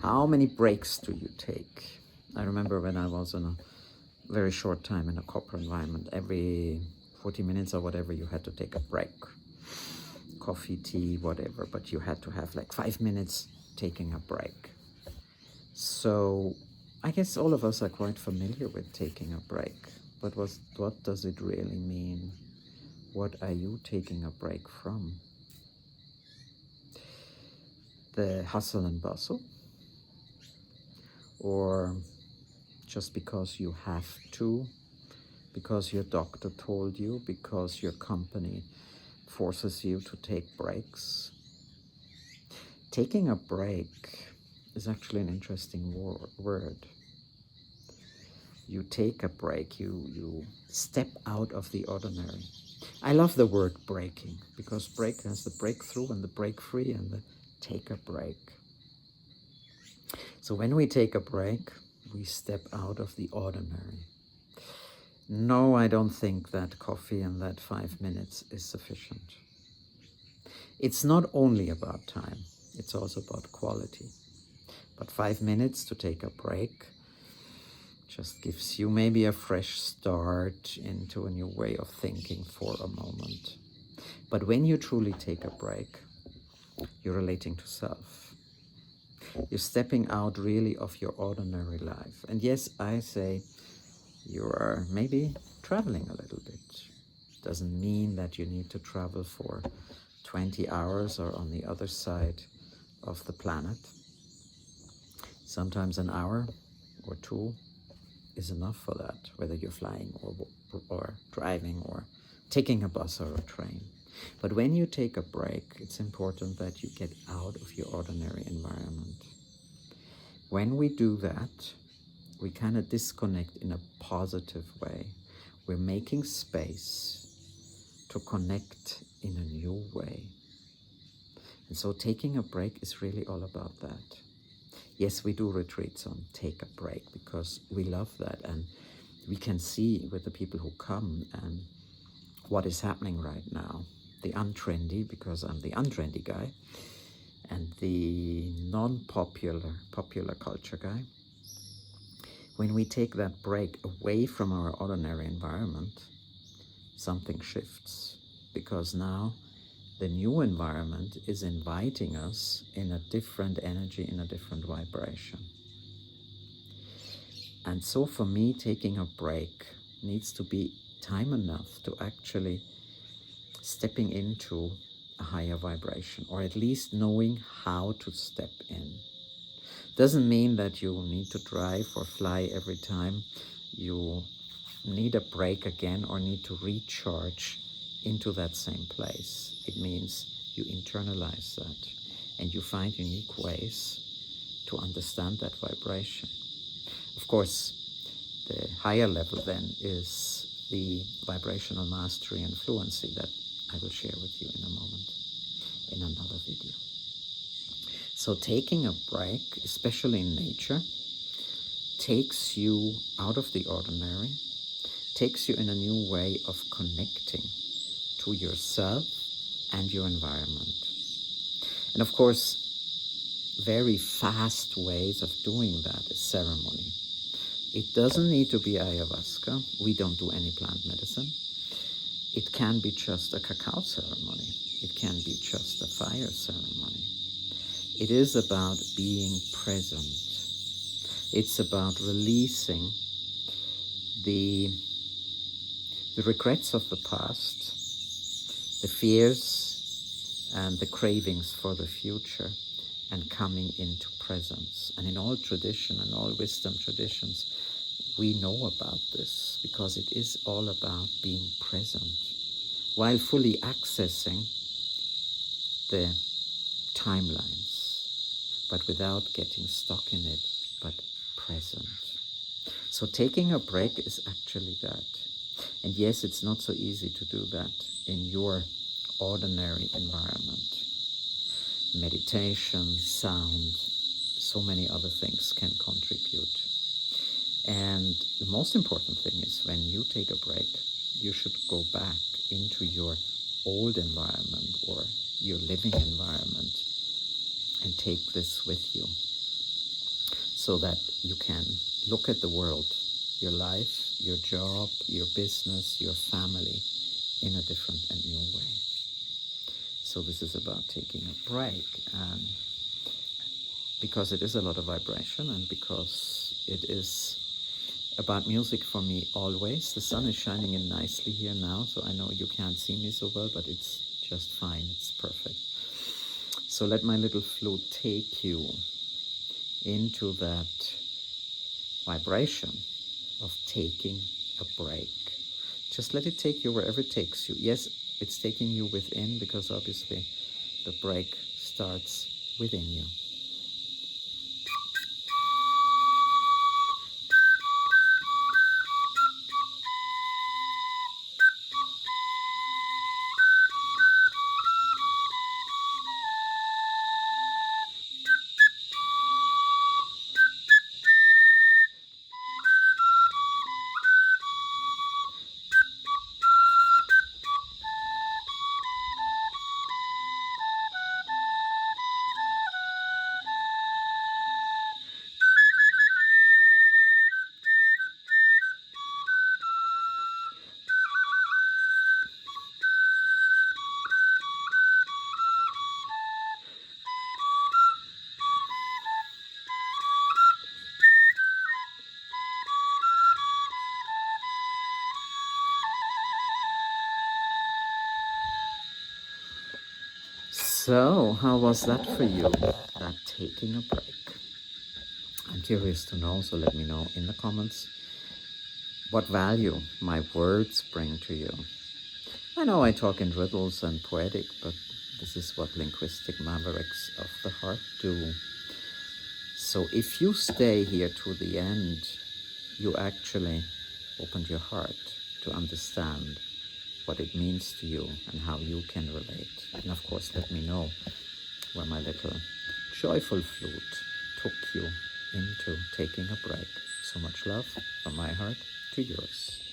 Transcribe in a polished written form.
How many breaks do you take? I remember when I was in a very short time in a corporate environment, every 40 minutes or whatever, you had to take a break. Coffee, tea, whatever, but you had to have like 5 minutes taking a break. So I guess all of us are quite familiar with taking a break. But what does it really mean? What are you taking a break from? The hustle and bustle? Or just because you have to, because your doctor told you, because your company forces you to take breaks? Taking a break is actually an interesting word. You take a break, you step out of the ordinary. I love the word breaking, because break has the breakthrough and the break free and the take a break. So when we take a break, we step out of the ordinary. No, I don't think that coffee and that 5 minutes is sufficient. It's not only about time, it's also about quality. But 5 minutes to take a break just gives you maybe a fresh start into a new way of thinking for a moment. But when you truly take a break, you're relating to self. You're stepping out really of your ordinary life. And yes, I say you are maybe traveling a little bit. Doesn't mean that you need to travel for 20 hours or on the other side of the planet. Sometimes an hour or two is enough for that, whether you're flying or driving or taking a bus or a train. But when you take a break, it's important that you get out of your ordinary environment. When we do that, we kind of disconnect in a positive way. We're making space to connect in a new way. And so taking a break is really all about that. Yes, we do retreats on take a break because we love that, and we can see with the people who come and what is happening right now. The untrendy, because I'm the untrendy guy, and the non-popular, popular culture guy. When we take that break away from our ordinary environment, something shifts, because now the new environment is inviting us in a different energy, in a different vibration. And so for me, taking a break needs to be time enough to actually stepping into a higher vibration, or at least knowing how to step in. Doesn't mean that you need to drive or fly every time you need a break again or need to recharge into that same place. It means you internalize that and you find unique ways to understand that vibration. Of course, the higher level then is the vibrational mastery and fluency that I will share with you in a moment in another video. So taking a break, especially in nature, takes you out of the ordinary, takes you in a new way of connecting to yourself and your environment. And of course, very fast ways of doing that is ceremony. It doesn't need to be ayahuasca. We don't do any plant medicine. It can be just a cacao ceremony. It can be just a fire ceremony. It is about being present. It's about releasing the regrets of the past, the fears and the cravings for the future, and coming into presence. And in all tradition and all wisdom traditions, we know about this, because it is all about being present while fully accessing the timelines, but without getting stuck in it, but present. So taking a break is actually that. And yes, it's not so easy to do that in your ordinary environment. Meditation, sound, so many other things can contribute. And the most important thing is, when you take a break, you should go back into your old environment or your living environment and take this with you. so that you can look at the world, your life, your job, your business, your family in a different and new way. So this is about taking a break, and because it is a lot of vibration and because it is about music for me always. The sun is shining in nicely here now, so I know you can't see me so well, but it's just fine, it's perfect. So let my little flute take you into that vibration of taking a break. Just let it take you wherever it takes you. Yes, it's taking you within, because obviously the break starts within you. So, how was that for you, that taking a break? I'm curious to know, so let me know in the comments what value my words bring to you. I know I talk in riddles and poetic, but this is what linguistic mavericks of the heart do. So if you stay here to the end, you actually opened your heart to understand what it means to you and how you can relate. And of course, let me know where my little joyful flute took you into taking a break. So much love from my heart to yours.